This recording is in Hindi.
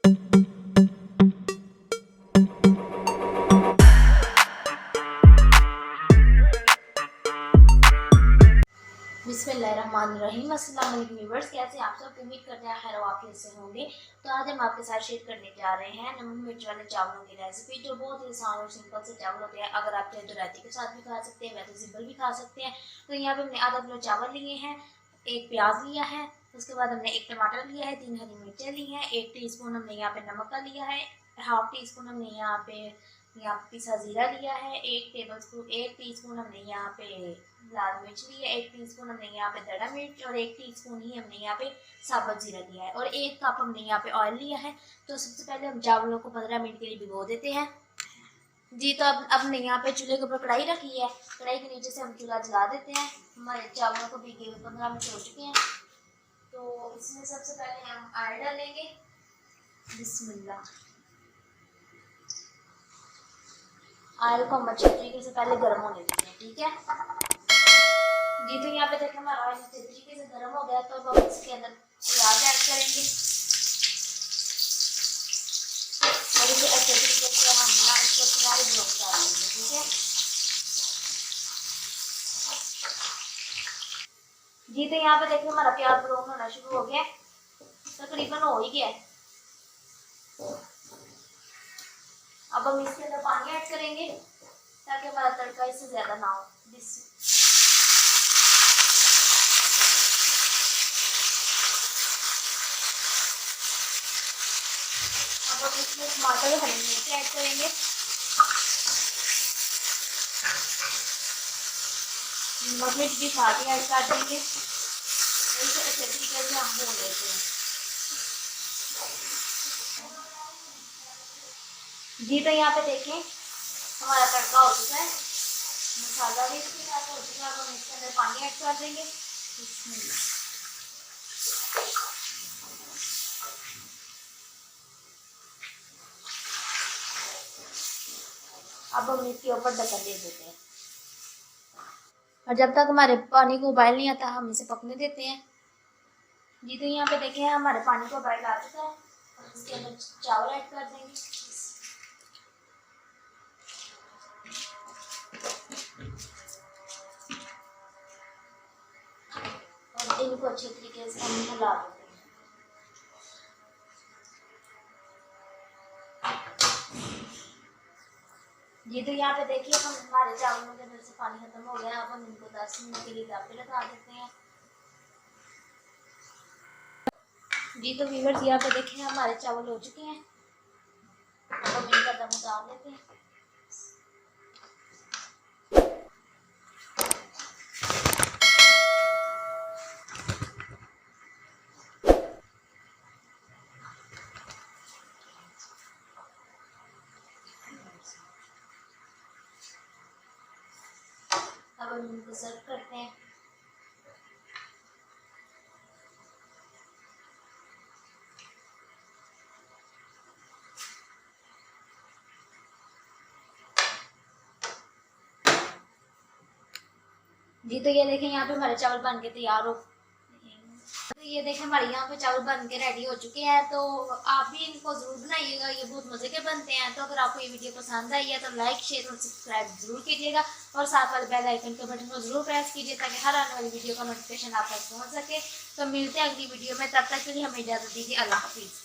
बिस्मिल्लाहिर्रहमानिर्रहीम। अस्सलाम वालेकुम व्यूअर्स, कैसे आप सब? उम्मीद करते हैं खैर वाफियत से होंगे। तो आज हम आपके साथ शेयर करने जा रहे हैं नमक मिर्च वाले चावलों की रेसिपी, जो बहुत ही आसान और सिंपल से चावल होते हैं। अगर आप चाहे तो रायते के साथ भी खा सकते हैं, वैसे सिंपल भी खा सकते हैं। तो यहाँ पे हमने आधा किलो चावल लिए हैं, एक प्याज लिया है, उसके बाद हमने एक टमाटर लिया है, 3 हरी मिर्चें ली हैं, 1 टीस्पून हमने यहाँ पे नमक का लिया है, हाफ टीस्पून हमने यहाँ पे पिसा जीरा लिया है, 1 टीस्पून हमने यहाँ पे लाल मिर्च ली है, 1 टीस्पून हमने यहाँ पे दड़ा मिर्च और 1 टीस्पून ही हमने यहाँ पे साबुत जीरा लिया है और 1 कप हमने यहाँ पे ऑयल लिया है। तो सबसे पहले हम चावलों को 15 मिनट के लिए भिगो देते हैं जी। तो अब हमने यहाँ पे चूल्हे के ऊपर कढ़ाई रखी है, कढ़ाई के नीचे से हम चूल्हा जला देते हैं। हमारे चावलों को भिगे हुए 15 मिनट हो चुके हैं। तो इसमें सबसे पहले हम ऑयल डालेंगे। बिस्मिल्लाह। ऑयल को हम अच्छे तरीके से पहले गर्म होने देते हैं, ठीक है जी। तो यहाँ पे देखिए हमारा ऑयल अच्छे तरीके से गर्म हो गया। तो अब हम इसके अंदर प्याज ऐड करेंगे और इसे अच्छे तरीके से हम इसको प्याज ब्राउन कर लेंगे, ठीक है जी। तो यहाँ पे देखिए हमारा प्याज ब्राउन होना शुरू हो गया, तकरीबन हो ही गया। अब हम इसके अंदर पानी ऐड करेंगे ताकि हमारा तड़का इससे ज्यादा ना हो। अब हम इसमें टमाटर और हरी मिर्च ऐड करेंगे। नमक मिर्च भी साथ ही ऐड कर देंगे। इसे अच्छे तरीके से हम भून लेते हैं जी। तो यहाँ पे देखें हमारा तड़का हो चुका है, मसाला भी इसके साथ हो चुका है। अब हम इसके अंदर पानी ऐड कर देंगे। अब हम इसके ऊपर ढक्कन दे देते हैं और जब तक हमारे पानी को उबाल नहीं आता हम इसे पकने देते हैं जी। तो यहाँ पे देखें हमारे पानी को उबाल आ चुका है और इसके अंदर चावल ऐड कर देंगे और इनको अच्छे तरीके से हम हिला देते हैं जी। तो यहाँ पे देखिए हम हमारे चावलों के अंदर से पानी खत्म हो गया। अब हम इनको 10 मिनट के लिए दम पे लगा देते हैं जी। तो व्यूअर्स यहाँ पे देखें हमारे चावल हो चुके हैं। अब हम इनका दम उतार लेते हैं। अब हम इनको सर्व करते हैं। जी। तो ये देखें यहाँ पे हमारे चावल बन के तैयार हो। तो ये देखें हमारे यहाँ पे चावल बन के रेडी हो चुके हैं। तो आप भी इनको जरूर बनाइएगा, ये बहुत मजे के बनते हैं। तो अगर आपको ये वीडियो पसंद आई है तो लाइक शेयर और सब्सक्राइब जरूर कीजिएगा और साथ वाले बेल आइकन के बटन को जरूर प्रेस कीजिए ताकि हर आने वाली वीडियो का नोटिफिकेशन आप तक पहुँच सके। तो मिलते हैं अगली वीडियो में, तब तक के लिए हमें इजाजत दीजिए। अल्लाह हाफिज़।